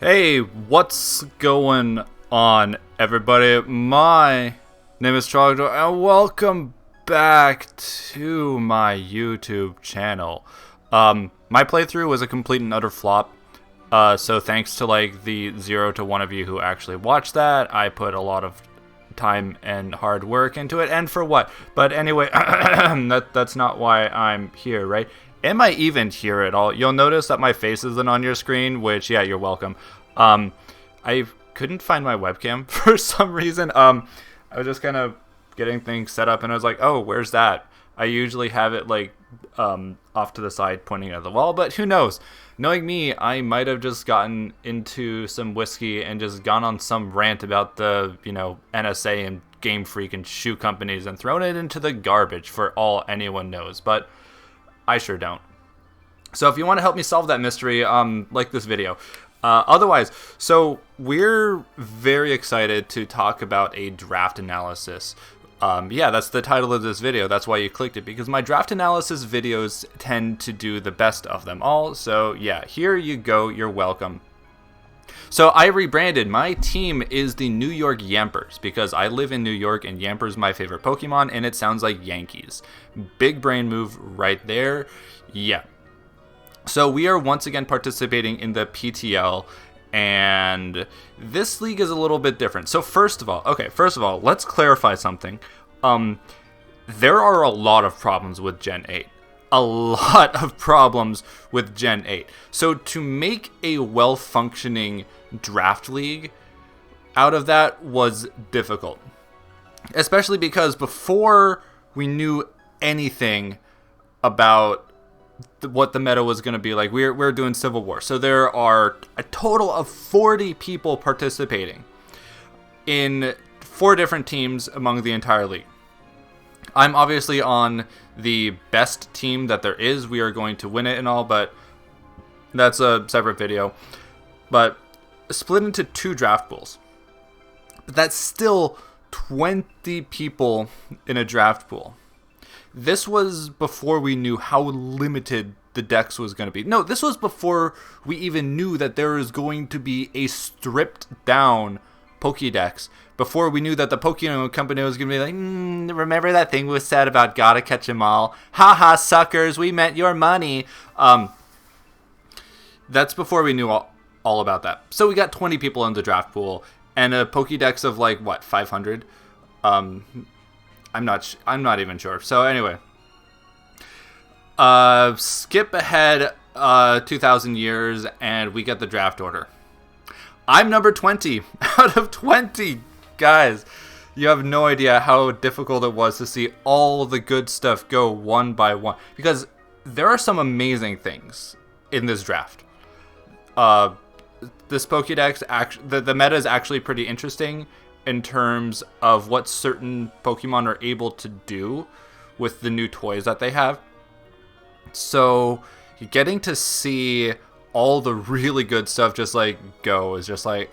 Hey, what's going on, everybody? My name is Trogdor, and welcome back to my YouTube channel. My playthrough was a complete and utter flop. So thanks to like the 0 to 1 of you who actually watched that. I put a lot of time and hard work into it, and for what? But anyway, that's not why I'm here, right? Am I even here at all? You'll notice that my face isn't on your screen, which, yeah, you're welcome. I couldn't find my webcam for some reason. I was just kind of getting things set up, and I was like, oh, where's that? I usually have it, like, off to the side pointing at the wall, but who knows? Knowing me, I might have just gotten into some whiskey and just gone on some rant about the, NSA and Game Freak and shoe companies and thrown it into the garbage for all anyone knows, but I sure don't. So if you want to help me solve that mystery, like this video. Otherwise, so we're very excited to talk about a draft analysis. Yeah, that's the title of this video. That's why you clicked it, because my draft analysis videos tend to do the best of them all. So yeah, here you go. You're welcome. So I rebranded. My team is the New York Yampers because I live in New York and Yamper's my favorite Pokemon and it sounds like Yankees. Big brain move right there. Yeah. So we are once again participating in the PTL, and this league is a little bit different. So first of all, let's clarify something. There are a lot of problems with Gen 8. A lot of problems with Gen 8. So to make a well-functioning draft league out of that was difficult. Especially because before we knew anything about what the meta was going to be like, we're doing Civil War. So there are a total of 40 people participating in 4 different teams among the entire league. I'm obviously on the best team that there is. We are going to win it and all, but that's a separate video. But split into 2 draft pools. But that's still 20 people in a draft pool. This was before we knew how limited the dex was going to be. No, this was before we even knew that there was going to be a stripped down Pokédex. Before we knew that the Pokemon company was going to be like, remember that thing we said about gotta catch 'em all? Haha, suckers, we meant your money. That's before we knew all about that. So we got 20 people in the draft pool and a Pokédex of like, what, 500? I'm not even sure. So anyway, skip ahead 2,000 years and we get the draft order. I'm number 20 out of 20. Guys, you have no idea how difficult it was to see all the good stuff go one by one, because there are some amazing things in this draft. This Pokédex, the meta is actually pretty interesting in terms of what certain Pokemon are able to do with the new toys that they have. So getting to see all the really good stuff just like go is just like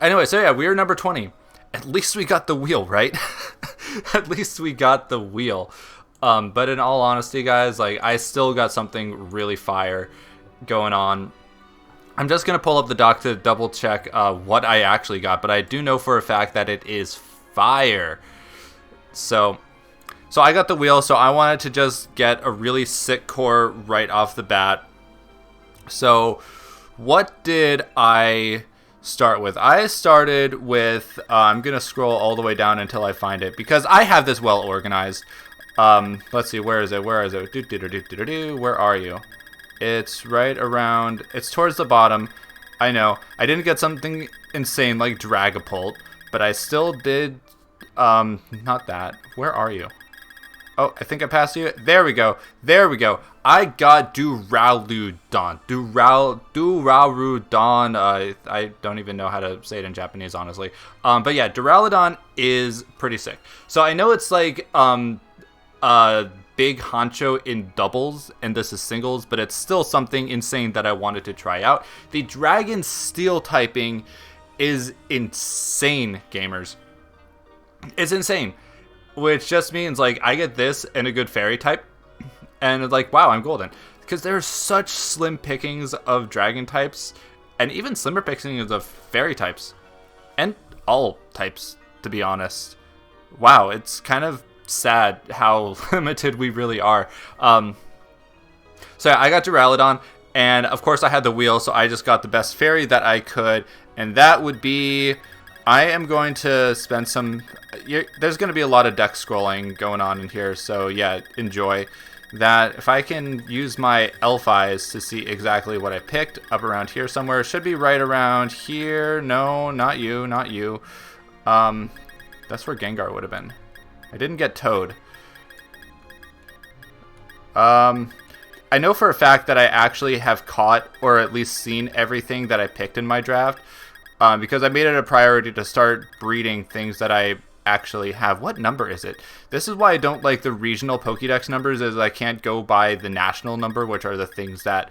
anyway, so yeah, we're number 20. At least we got the wheel, right? At least we got the wheel. But in all honesty, guys, like I still got something really fire going on. I'm just going to pull up the doc to double check what I actually got, but I do know for a fact that it is fire. So I got the wheel, so I wanted to just get a really sick core right off the bat. So what did I start with? I started with, I'm going to scroll all the way down until I find it, because I have this well organized. Let's see, where is it? Where are you? It's right around, it's towards the bottom. I know, I didn't get something insane like Dragapult, but I still did, not that. Where are you? Oh, I think I passed you. There we go. There we go. I got Duraludon. Duraludon. I don't even know how to say it in Japanese, honestly. But yeah, Duraludon is pretty sick. So I know it's like, big honcho in doubles and this is singles, but it's still something insane that I wanted to try out. The Dragon Steel typing is insane, gamers. It's insane, which just means like I get this and a good fairy type and it's like, wow, I'm golden. because there's such slim pickings of dragon types, and even slimmer pickings of fairy types, and all types, to be honest. Wow, it's kind of sad how limited we really are. So yeah, I got Duraludon, and of course I had the wheel, so I just got the best fairy that I could, and that would be... I am going to spend some... There's going to be a lot of deck scrolling going on in here, so yeah, enjoy that. If I can use my elf eyes to see exactly what I picked up around here somewhere, it should be right around here. No, not you, not you. That's where Gengar would have been. I didn't get Toad. I know for a fact that I actually have caught, or at least seen, everything that I picked in my draft, because I made it a priority to start breeding things that I actually have. What number is it? This is why I don't like the regional Pokédex numbers, is I can't go by the national number, which are the things that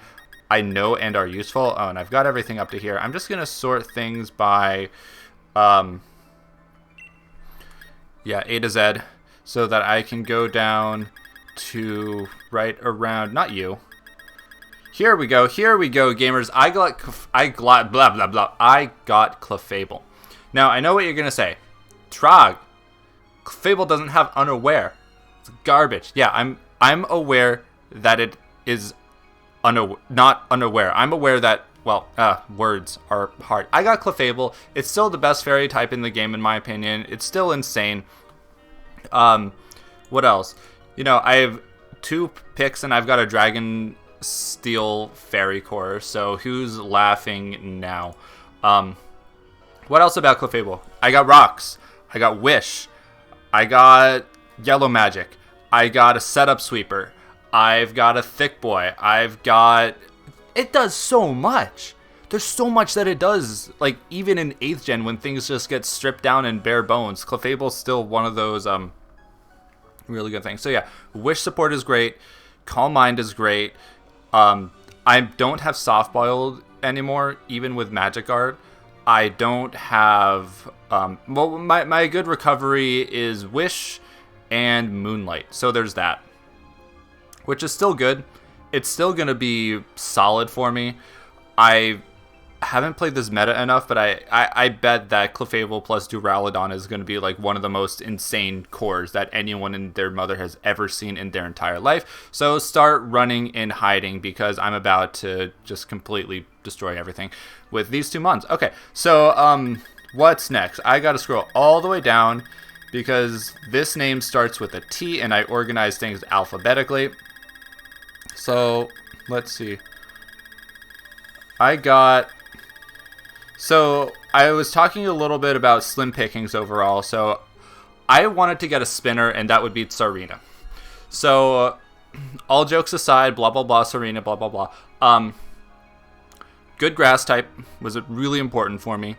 I know and are useful. Oh, and I've got everything up to here. I'm just going to sort things by, yeah, A to Z, so that I can go down to right around, not you. Here we go, gamers. I got Clefable. Now, I know what you're gonna say. Trog, Clefable doesn't have Unaware. It's garbage. Yeah, I'm aware that it is not unaware. I'm aware that, well, words are hard. I got Clefable. It's still the best fairy type in the game, in my opinion. It's still insane. What else? You know, I have 2 picks, and I've got a Dragon Steel Fairy Core, so who's laughing now? What else about Clefable? I got Rocks. I got Wish. I got Yellow Magic. I got a Setup Sweeper. I've got a Thick Boy. I've got... It does so much. There's so much that it does. Like, even in 8th gen, when things just get stripped down and bare bones, Clefable's still one of those, really good things. So yeah, Wish support is great. Calm Mind is great. I don't have Soft Boiled anymore, even with Magic Guard. I don't have... well, my good recovery is Wish and Moonlight. So there's that. Which is still good. It's still going to be solid for me. I haven't played this meta enough, but I bet that Clefable plus Duraludon is going to be like one of the most insane cores that anyone and their mother has ever seen in their entire life. So start running and hiding, because I'm about to just completely destroy everything with these 2 months. Okay, so what's next? I got to scroll all the way down because this name starts with a T and I organize things alphabetically. So let's see. So I was talking a little bit about slim pickings overall. So I wanted to get a spinner, and that would be Tsarina. So all jokes aside, blah, blah, blah, Tsarina, blah, blah, blah. Good grass type was really important for me.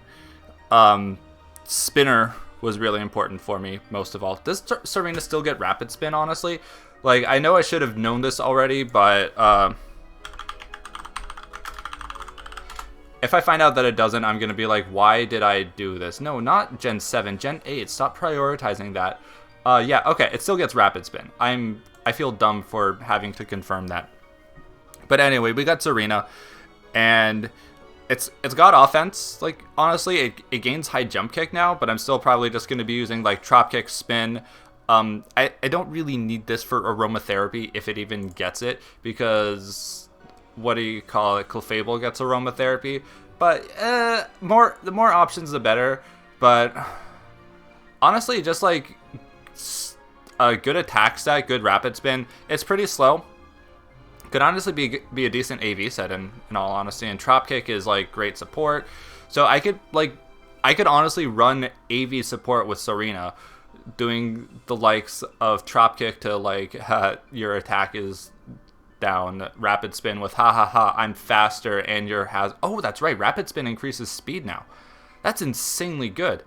Spinner was really important for me, most of all. Does Tsarina still get Rapid Spin, honestly? Like, I know I should have known this already, but... if I find out that it doesn't, I'm going to be like, why did I do this? No, not Gen 7, Gen 8. Stop prioritizing that. Yeah, okay, it still gets Rapid Spin. I feel dumb for having to confirm that. But anyway, we got Tsarina, and it's got offense. Like, honestly, it gains high jump kick now, but I'm still probably just going to be using, like, Trop Kick, Spin. I don't really need this for aromatherapy, if it even gets it, because... what do you call it? Clefable gets aromatherapy, but the more options the better. But honestly, just like a good attack stat, good rapid spin, it's pretty slow. Could honestly be a decent AV set in all honesty. And Trop Kick is like great support, so I could honestly run AV support with Tsarina, doing the likes of Trop Kick to like your attack is down, Rapid Spin with ha ha ha, I'm faster, and your oh, that's right, Rapid Spin increases speed now. That's insanely good.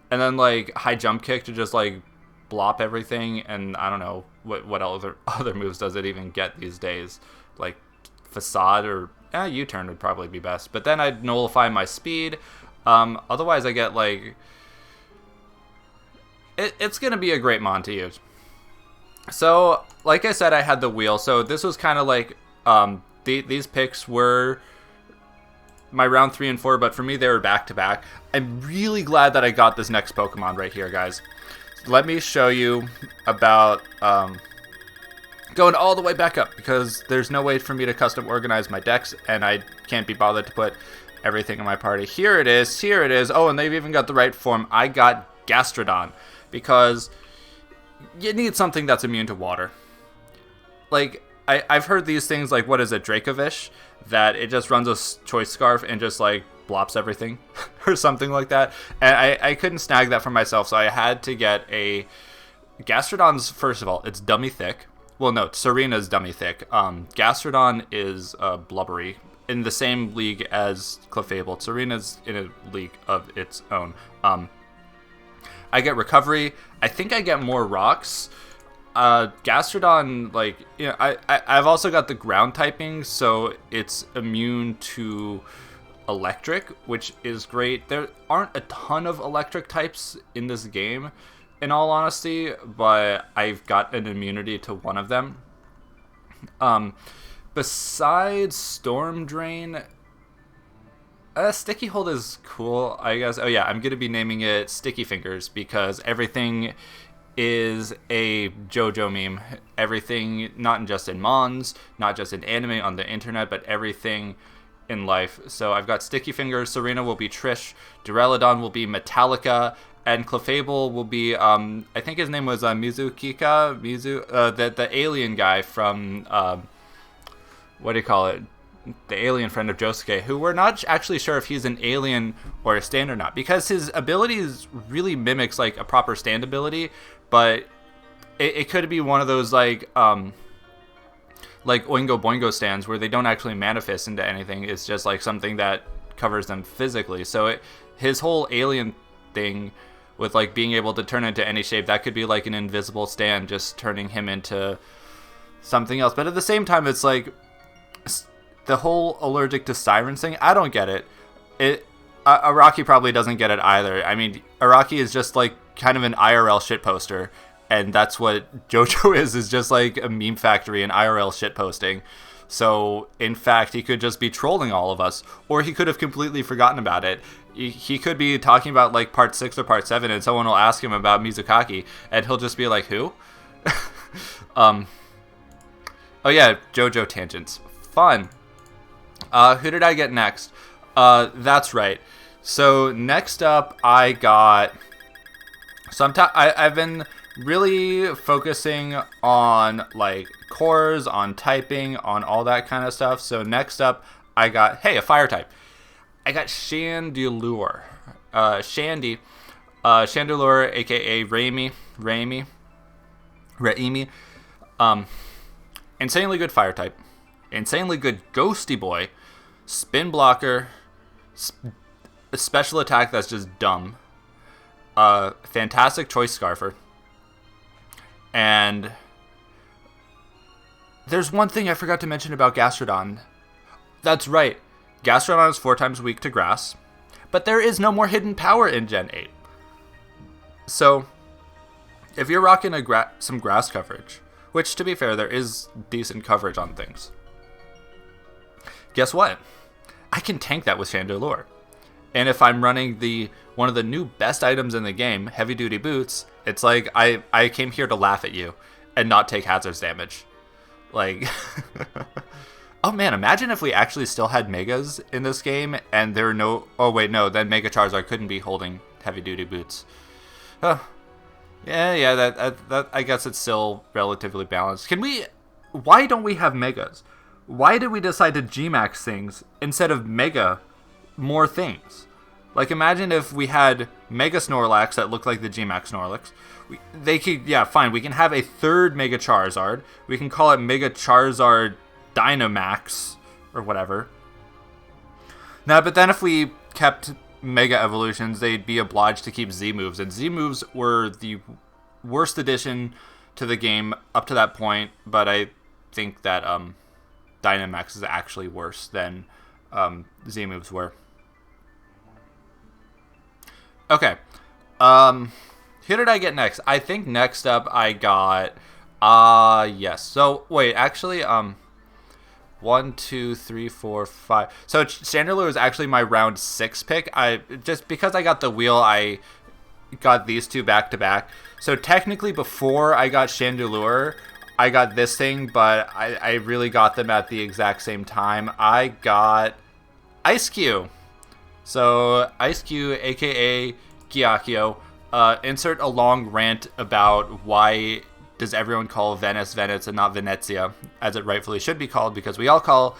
And then like high jump kick to just like blop everything, and I don't know what other moves does it even get these days, like Facade or U-turn would probably be best. But then I'd nullify my speed. Otherwise I get like it's gonna be a great mon to use. So, like I said, I had the wheel, so this was kind of like These picks were my round 3 and 4, but for me they were back to back. I'm really glad that I got this next Pokemon right here, guys. Let me show you about going all the way back up, because there's no way for me to custom organize my decks, and I can't be bothered to put everything in my party. Here it is. Here it is. Oh, and they've even got the right form. I got Gastrodon, because you need something that's immune to water. Like, I've heard these things like, what is it, Dracovish, that it just runs a Choice Scarf and just like blops everything or something like that. And I couldn't snag that for myself, so I had to get a Gastrodon's. First of all, it's dummy thick. Well, no, Serena's dummy thick. Gastrodon is blubbery, in the same league as Clefable. Serena's in a league of its own. I get recovery. I think I get more rocks. Gastrodon, like, you know, I've also got the ground typing, so it's immune to electric, which is great. There aren't a ton of electric types in this game, in all honesty, but I've got an immunity to one of them. Besides Storm Drain, Sticky Hold is cool, I guess. Oh yeah, I'm gonna be naming it Sticky Fingers, because everything is a JoJo meme. Everything, not just in Mons, not just in anime, on the internet, but everything in life. So I've got Sticky Fingers. Serena will be Trish. Duraludon will be Metallica. And Clefable will be, I think his name was Mizukika. The alien guy from, what do you call it? The alien friend of Josuke, who we're not actually sure if he's an alien or a stand or not, because his abilities really mimics like a proper stand ability, but it could be one of those like Oingo Boingo stands where they don't actually manifest into anything. It's just like something that covers them physically. So his whole alien thing with like being able to turn into any shape, that could be like an invisible stand just turning him into something else. But at the same time, it's like the whole allergic to sirens thing, I don't get it. Araki probably doesn't get it either. I mean, Araki is just like kind of an IRL shitposter, and that's what JoJo is just like a meme factory and IRL shitposting. So, in fact, he could just be trolling all of us, or he could have completely forgotten about it. He could be talking about like part 6 or part 7, and someone will ask him about Mizukaki, and he'll just be like, who? Oh yeah, JoJo tangents. Fun. Who did I get next? That's right. So next up, I got. So I've been really focusing on like cores, on typing, on all that kind of stuff. So next up, I got a fire type. I got Chandelure. Chandelure, aka Raimi. Insanely good fire type. Insanely good Ghosty Boy. Spin blocker. A special attack that's just dumb. Fantastic Choice Scarfer. And there's one thing I forgot to mention about Gastrodon. That's right. Gastrodon is 4 times weak to grass. But there is no more hidden power in Gen 8. So, if you're rocking some grass coverage, which to be fair, there is decent coverage on things, guess what? I can tank that with Chandelure. And if I'm running one of the new best items in the game, Heavy Duty Boots, it's like I came here to laugh at you and not take hazards damage. Like, oh man, imagine if we actually still had Megas in this game and there were no... Oh wait, no, then Mega Charizard couldn't be holding Heavy Duty Boots. Yeah, that I guess it's still relatively balanced. Why don't we have Megas? Why did we decide to G-Max things instead of Mega more things? Like, imagine if we had Mega Snorlax that looked like the G-Max Snorlax. Fine, we can have a third Mega Charizard. We can call it Mega Charizard Dynamax, or whatever. Now, but then if we kept Mega Evolutions, they'd be obliged to keep Z-Moves. And Z-Moves were the worst addition to the game up to that point, but I think that Dynamax is actually worse than Z-Moves were. Okay. Who did I get next? I think next up I got... yes. So, wait, actually, 1, 2, 3, 4, 5. So Chandelure was actually my round 6 pick. I just because I got the wheel, I got these two back to back. So technically, before I got Chandelure, I got this thing, but I really got them at the exact same time. I got Ice Cube. So Ice Cube, aka Gyakio, insert a long rant about why does everyone call Venice Venice and not Venezia, as it rightfully should be called, because we all call,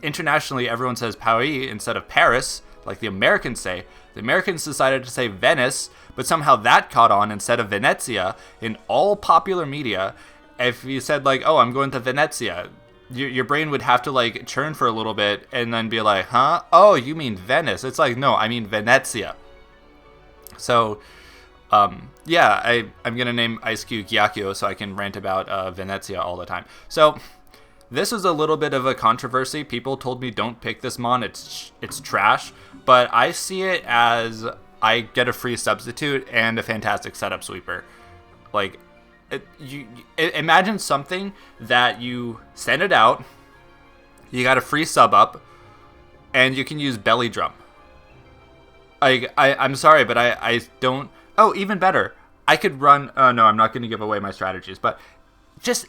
internationally, everyone says Paris instead of Paris, like the Americans say. The Americans decided to say Venice, but somehow that caught on instead of Venezia in all popular media. If you said, like, oh, I'm going to Venezia, your brain would have to, like, churn for a little bit and then be like, huh? Oh, you mean Venice. It's like, no, I mean Venezia. So, yeah, I'm going to name Ice Cube Gyakio so I can rant about Venezia all the time. So, this was a little bit of a controversy. People told me don't pick this mon, it's trash. But I see it as I get a free substitute and a fantastic setup sweeper. Like, imagine something that you send it out, you got a free sub up, and you can use belly drum. I'm sorry, but I don't... Oh, even better. I could run... no, I'm not going to give away my strategies, but just...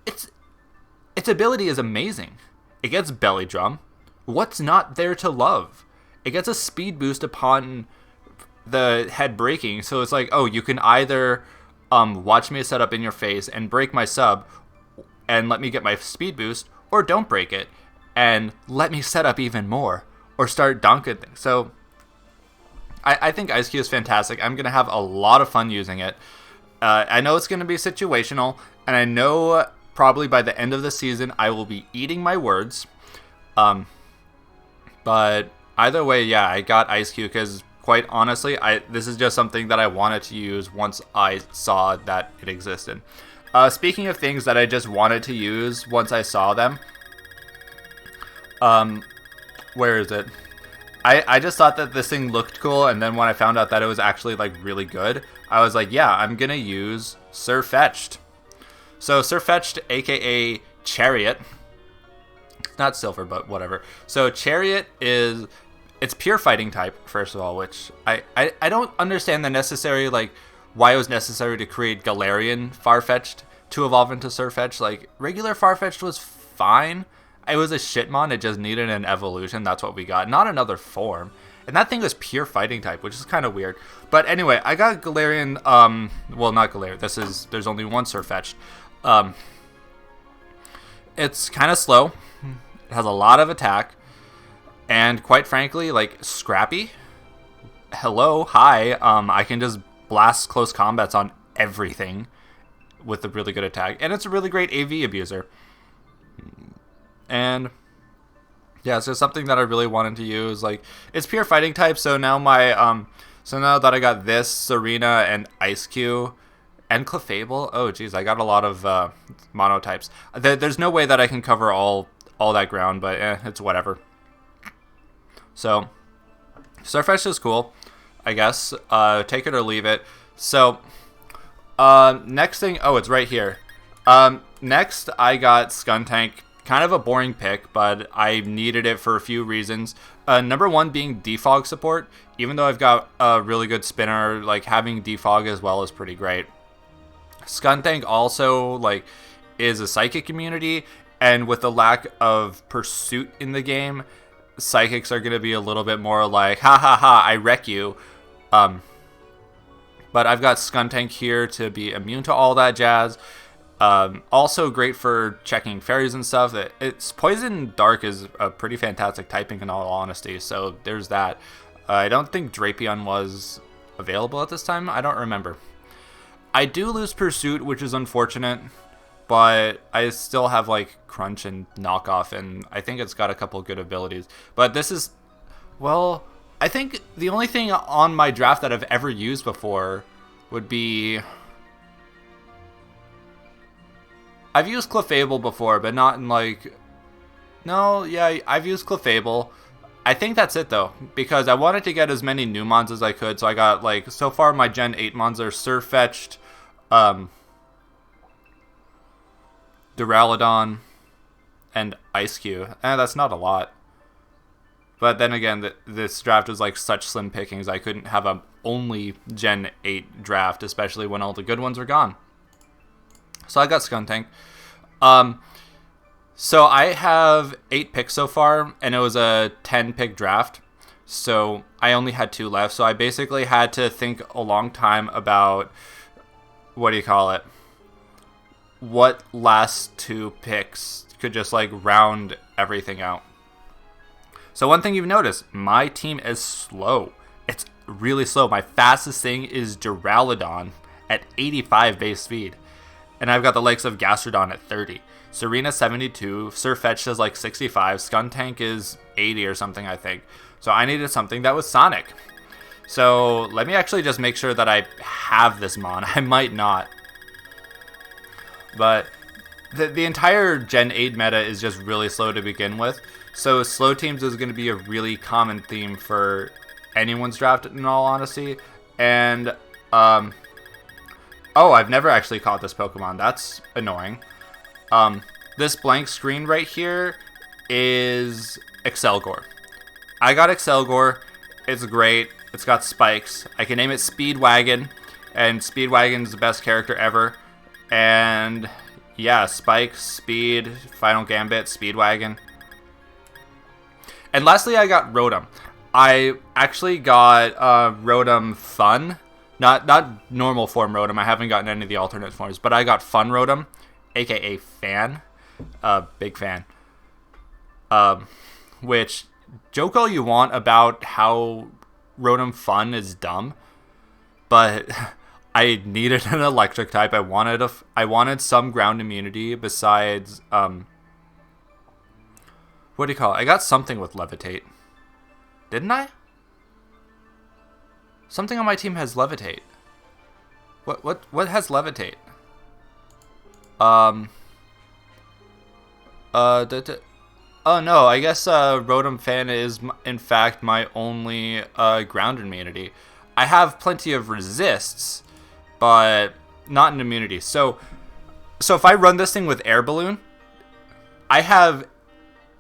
Its ability is amazing. It gets belly drum. What's not there to love? It gets a speed boost upon the head breaking, so it's like, oh, you can either watch me set up in your face and break my sub and let me get my speed boost, or don't break it and let me set up even more or start donking things. So I think Ice Cube is fantastic. I'm going to have a lot of fun using it. I know it's going to be situational, and I know probably by the end of the season I will be eating my words. But either way, yeah, I got Ice Cube because, quite honestly, this is just something that I wanted to use once I saw that it existed. Speaking of things that I just wanted to use once I saw them, where is it? I just thought that this thing looked cool, and then when I found out that it was actually, like, really good, I was like, yeah, I'm gonna use Sirfetch'd. So Sirfetch'd, aka Chariot, not Silver, but whatever. So Chariot it's pure fighting type, first of all, which I don't understand the necessary, like, why it was necessary to create Galarian Farfetch'd to evolve into Sirfetch'd. Like, regular Farfetch'd was fine. It was a shitmon, it just needed an evolution, that's what we got, not another form. And that thing was pure fighting type, which is kind of weird. But anyway, I got Galarian, well, not Galarian, there's only one Sirfetch'd. It's kind of slow, it has a lot of attack, and quite frankly, like, scrappy. Hello, hi, I can just blast close combats on everything with a really good attack, and it's a really great AV abuser. And yeah, it's just something that I really wanted to use. Like, it's pure fighting type, so now so now that I got this, Serena and Ice Cube and Clefable, oh geez, I got a lot of monotypes. There's no way that I can cover all that ground, but it's whatever. So Starfetch is cool, I guess. Take it or leave it. So next thing, oh, it's right here. Next I got Skuntank. Kind of a boring pick, but I needed it for a few reasons. Number one being defog support. Even though I've got a really good spinner, like, having defog as well is pretty great. Skuntank also, like, is a psychic immunity, and with the lack of pursuit in the game, psychics are going to be a little bit more like, ha ha ha, I wreck you. But I've got Skuntank here to be immune to all that jazz. Also great for checking fairies and stuff. It's Poison Dark is a pretty fantastic typing in all honesty, so there's that. I don't think Drapion was available at this time. I don't remember. I do lose Pursuit, which is unfortunate, but I still have, like, Crunch and Knockoff, and I think it's got a couple good abilities. But this is, well, I think the only thing on my draft that I've ever used before would be... I've used Clefable before, but not in, like... No, yeah, I've used Clefable. I think that's it, though, because I wanted to get as many new mons as I could, so I got, like, so far my Gen 8 mons are Sirfetch'd, Duraludon, and Ice Cube. That's not a lot. But then again, this draft was like such slim pickings. I couldn't have a only Gen 8 draft, especially when all the good ones were gone. So I got Skuntank. So I have 8 picks so far, and it was a 10-pick draft. So I only had 2 left. So I basically had to think a long time about, what do you call it? What last 2 picks could just like round everything out. So one thing you've noticed, my team is slow. It's really slow. My fastest thing is Duraludon at 85 base speed. And I've got the likes of Gastrodon at 30. Serena 72, Sirfetch'd is like 65, Skuntank is 80 or something, I think. So I needed something that was Sonic. So let me actually just make sure that I have this Mon. I might not. But the entire Gen 8 meta is just really slow to begin with. So slow teams is going to be a really common theme for anyone's draft, in all honesty. And, oh, I've never actually caught this Pokemon. That's annoying. This blank screen right here is Excelgor. I got Excelgor. It's great. It's got spikes. I can name it Speedwagon, and Speedwagon's the best character ever. And yeah, spikes, speed, Final Gambit, Speedwagon. And lastly, I got Rotom. I actually got Rotom Fun. Not normal form Rotom. I haven't gotten any of the alternate forms, but I got Fun Rotom, aka Fan. Big fan. Which, joke all you want about how Rotom Fun is dumb, but I needed an electric type. I wanted some ground immunity besides what do you call it? I got something with Levitate. Didn't I? Something on my team has Levitate. What has Levitate? Oh no, I guess Rotom Fan is in fact my only ground immunity. I have plenty of resists, but not an immunity. So if I run this thing with Air Balloon, I have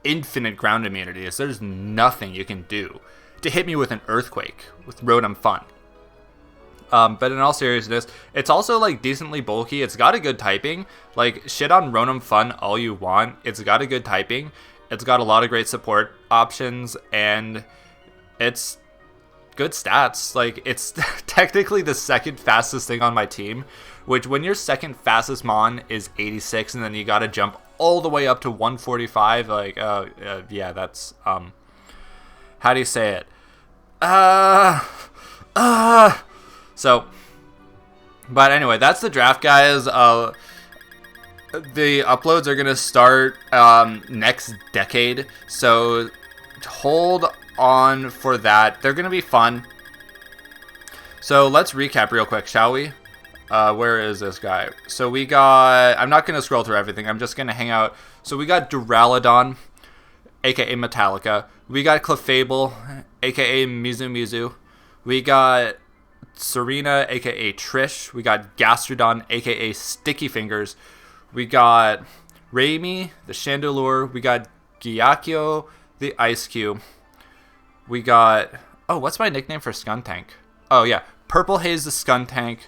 infinite ground immunities. There's nothing you can do to hit me with an Earthquake with Rotom Fun. But in all seriousness, it's also like decently bulky. It's got a good typing. Like, shit on Rotom Fun all you want. It's got a good typing. It's got a lot of great support options, and it's good stats. Like, it's technically the second fastest thing on my team, which when your second fastest Mon is 86 and then you gotta jump all the way up to 145, like, yeah, that's, how do you say it? So, but anyway, that's the draft, guys. The uploads are going to start next decade, so hold on for that. They're going to be fun. So let's recap real quick, shall we? Where is this guy? So we got, I'm not going to scroll through everything. I'm just going to hang out. So we got Duraludon, aka Metallica. We got Clefable, aka Mizu. We got Serena, aka Trish. We got Gastrodon, aka Sticky Fingers. We got Raimi, the Chandelure. We got Gyakyo, the Ice Cube. We got, oh, what's my nickname for Skuntank? Oh yeah, Purple Haze, the Skuntank.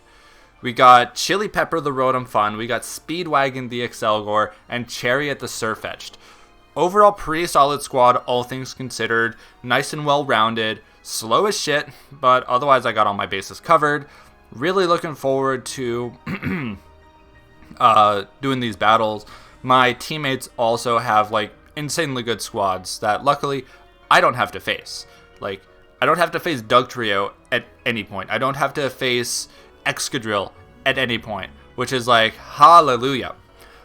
We got Chili Pepper, the Rotom Fun. We got Speedwagon, the Excelgor, and Chariot, the Sirfetch'd. Overall, pretty solid squad, all things considered. Nice and well-rounded. Slow as shit, but otherwise I got all my bases covered. Really looking forward to doing these battles. My teammates also have like insanely good squads that luckily I don't have to face. Like, I don't have to face Dugtrio at any point. I don't have to face Excadrill at any point, which is like, hallelujah.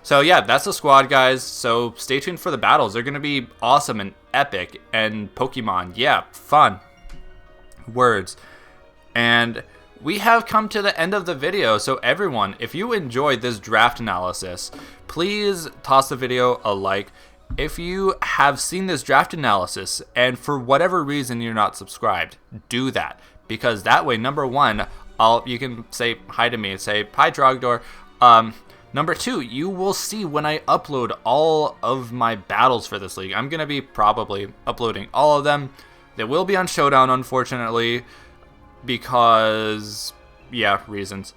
So yeah, that's the squad, guys. So stay tuned for the battles. They're going to be awesome and epic, and Pokemon, yeah, fun. Words. And we have come to the end of the video. So everyone, if you enjoyed this draft analysis, please toss the video a like. If you have seen this draft analysis and for whatever reason you're not subscribed, do that, because that way, number one, you can say hi to me and say, hi Trogdor. Number 2, you will see when I upload all of my battles for this league. I'm going to be probably uploading all of them. They will be on Showdown, unfortunately, because, yeah, reasons.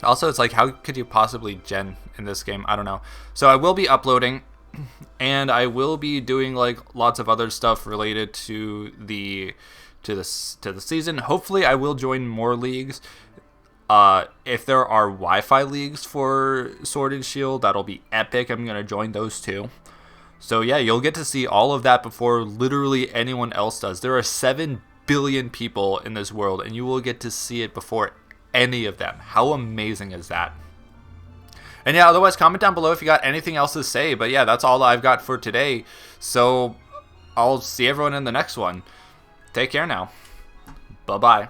Also, it's like, how could you possibly gen in this game? I don't know. So I will be uploading, and I will be doing like lots of other stuff related to the season. Hopefully, I will join more leagues. If there are Wi-Fi leagues for Sword and Shield, that'll be epic. I'm gonna join those too. So yeah, you'll get to see all of that before literally anyone else does. There are 7 billion people in this world, and you will get to see it before any of them. How amazing is that? And yeah, otherwise comment down below if you got anything else to say. But yeah, that's all I've got for today. So I'll see everyone in the next one. Take care now. Bye-bye.